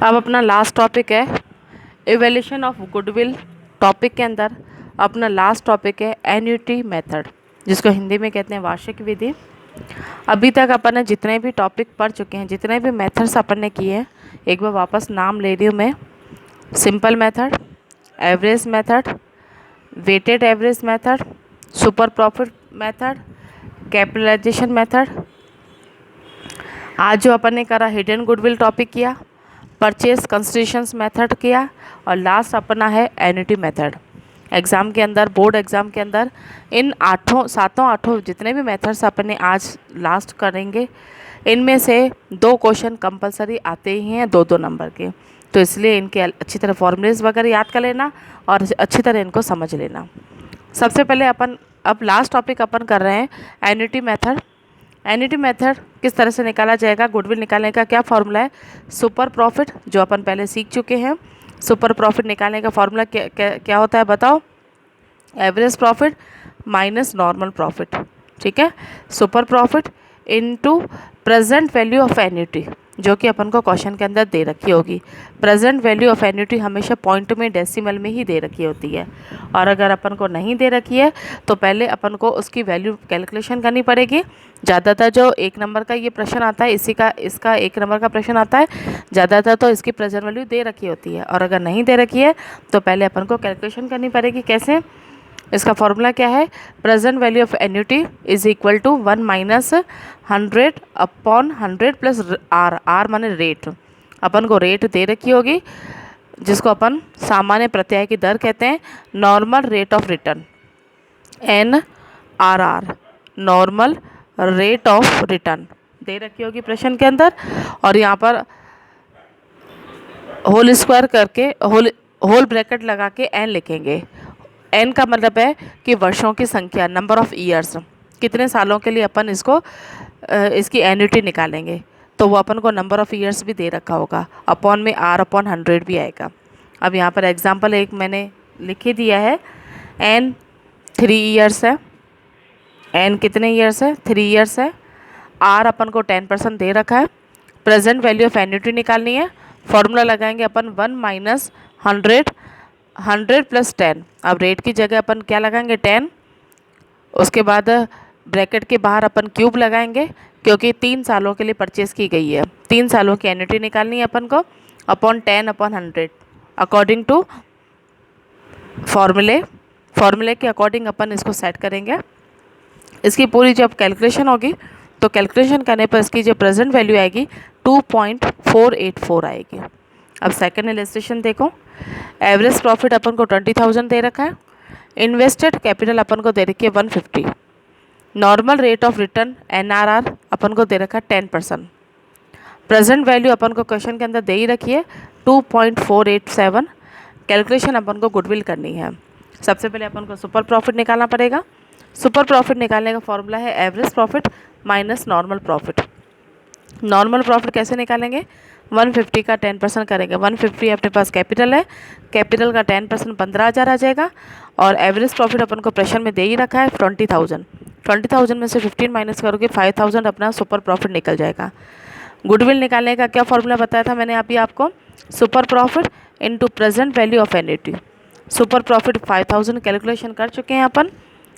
अब अपना last topic है इवैल्यूएशन ऑफ गुडविल। टॉपिक के अंदर अपना लास्ट टॉपिक है एन्युटी मेथड, जिसको हिंदी में कहते हैं वार्षिक विधि। अभी तक अपन ने जितने भी टॉपिक पढ़ चुके हैं, जितने भी मेथड्स अपन ने किए हैं, एक बार वापस नाम ले रही हूँ मैं। Simple method, average method, weighted average method, super profit method, capitalisation method. आज जो अपन ने करा हिडन गुडविल टॉपिक किया, परचेज कंसिडरेशंस मेथड किया, और लास्ट अपना है एन्युटी मेथड। एग्ज़ाम के अंदर, बोर्ड एग्ज़ाम के अंदर इन सातों आठों जितने भी मेथड्स अपन ने आज लास्ट करेंगे, इनमें से 2 क्वेश्चन कंपलसरी आते ही हैं 2-2 नंबर के। तो इसलिए इनके अच्छी तरह फॉर्मूलेज वगैरह याद कर लेना और अच्छी तरह इनको समझ लेना। सबसे पहले अपन अब लास्ट टॉपिक अपन कर रहे हैं एन्युटी मेथड। एन्युटी मेथड किस तरह से निकाला जाएगा, गुडविल निकालने का क्या फॉर्मूला है। सुपर प्रॉफिट जो अपन पहले सीख चुके हैं, सुपर प्रॉफिट निकालने का फॉर्मूला क्या होता है बताओ। Average profit minus normal profit, ठीक है। Super profit into present value of annuity, जो कि अपन को क्वेश्चन के अंदर दे रखी होगी। प्रेजेंट वैल्यू ऑफ एन्युटी हमेशा पॉइंट में, डेसिमल में ही दे रखी होती है, और अगर अपन को नहीं दे रखी है तो पहले अपन को उसकी वैल्यू कैलकुलेशन करनी पड़ेगी। ज़्यादातर जो 1 नंबर का ये प्रश्न आता है, इसका 1 नंबर का प्रश्न आता है, ज़्यादातर तो इसकी प्रेजेंट वैल्यू दे रखी होती है, और अगर नहीं दे रखी है तो पहले अपन को कैलकुलेशन करनी पड़ेगी। कैसे, इसका फॉर्मूला क्या है, present value of annuity is equal to 1 minus 100 upon 100 plus R. R माने रेट, अपन को रेट दे रखी होगी, जिसको अपन सामान्य प्रत्याय की दर कहते हैं, normal rate of return, NRR, normal rate of return दे रखी होगी प्रश्न के अंदर। और यहाँ पर होल स्क्वायर करके होल ब्रैकेट लगा के n लिखेंगे। n का मतलब है कि वर्षों की संख्या, नंबर ऑफ ईयर्स, कितने सालों के लिए अपन इसकी एन्युटी निकालेंगे, तो वो अपन को नंबर ऑफ ईयर्स भी दे रखा होगा। अपॉन में R अपॉन 100 भी आएगा। अब यहाँ पर एग्जांपल एक मैंने लिख ही दिया है, n 3 ईयर्स है, n कितने ईयर्स है, 3 ईयर्स है। R अपन को 10% दे रखा है। प्रेजेंट वैल्यू ऑफ एन्युटी निकालनी है, फॉर्मूला लगाएंगे अपन 1 माइनस 100 प्लस 10। अब रेट की जगह अपन क्या लगाएंगे, 10। उसके बाद ब्रैकेट के बाहर अपन क्यूब लगाएंगे, क्योंकि 3 सालों के लिए परचेस की गई है, 3 सालों की एन्युटी निकालनी है अपन को, अपॉन 10 अपॉन 100 अकॉर्डिंग टू फॉर्मूले के अकॉर्डिंग अपन इसको सेट करेंगे। इसकी पूरी जब कैलकुलेशन होगी तो कैलकुलेशन करने पर इसकी जो प्रेजेंट वैल्यू आएगी 2.484 आएगी। अब सेकंड इलस्ट्रेशन देखो, एवरेज प्रॉफिट अपन को 20,000 दे रखा है, इन्वेस्टेड कैपिटल अपन को दे रखी है 150, normal rate of return NRR अपन को दे रखा है 10%, प्रेजेंट वैल्यू अपन को क्वेश्चन के अंदर दे ही रखी है 2.487। कैलकुलेशन अपन को गुडविल करनी है। सबसे पहले अपन को सुपर प्रॉफिट निकालना पड़ेगा। सुपर प्रॉफिट निकालने का फॉर्मूला है average profit minus normal profit. Normal profit कैसे निकालेंगे, 150 का 10% करेंगे। 150 अपने पास कैपिटल है, कैपिटल का 10% 15,000 आ जाएगा, और एवरेज प्रॉफिट अपन को प्रश्न में दे ही रखा है 20,000। 20,000 में से 15 माइनस करोगे 5,000 अपना सुपर प्रॉफिट निकल जाएगा। गुडविल निकालने का क्या फॉर्मूला बताया था मैंने अभी आपको, super profit into present value of annuity. Super profit 5,000 calculation कर चुके हैं अपन,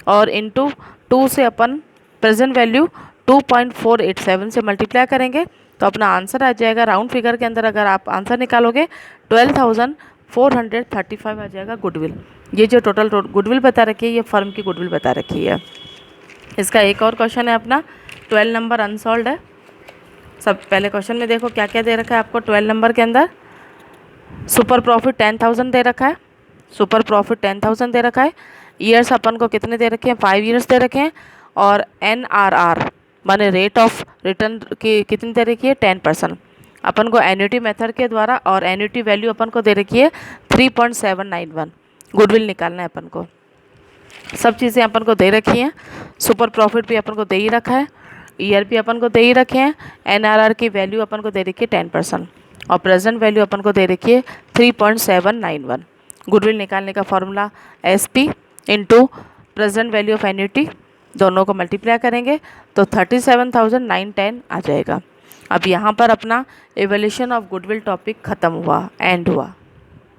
और इनटू 2 से अपन प्रेजेंट वैल्यू 2.487 से मल्टीप्लाई करेंगे तो अपना आंसर आ जाएगा। राउंड फिगर के अंदर अगर आप आंसर निकालोगे 12,435 आ जाएगा गुडविल। ये जो टोटल गुडविल बता रखी है, ये फर्म की गुडविल बता रखी है। इसका एक और क्वेश्चन है अपना, 12 नंबर अनसॉल्व है। सब पहले क्वेश्चन में देखो क्या क्या दे रखा है आपको। 12 नंबर के अंदर सुपर प्रॉफिट 10,000 दे रखा है, सुपर प्रॉफिट 10,000 दे रखा है। ईयर्स अपन को कितने दे रखे हैं, 5 ईयर्स दे रखे हैं, और NRR माने रेट ऑफ रिटर्न की कितनी दे रखी है, 10%। अपन को एन्युटी मेथड के द्वारा, और एन्युटी वैल्यू अपन को दे रखी है 3.791। गुडविल निकालना है अपन को। सब चीज़ें अपन को दे रखी हैं, सुपर प्रॉफिट भी अपन को दे ही रखा है, ईयर भी अपन को दे ही रखे हैं, NRR की वैल्यू अपन को दे रखी है 10%, और प्रेजेंट वैल्यू अपन को दे रखी है 3.791। गुडविल निकालने का formula SP into present value of annuity, दोनों को मल्टीप्लाई करेंगे तो 37,910 आ जाएगा। अब यहाँ पर अपना एवोल्यूशन ऑफ गुडविल टॉपिक ख़त्म हुआ, एंड हुआ।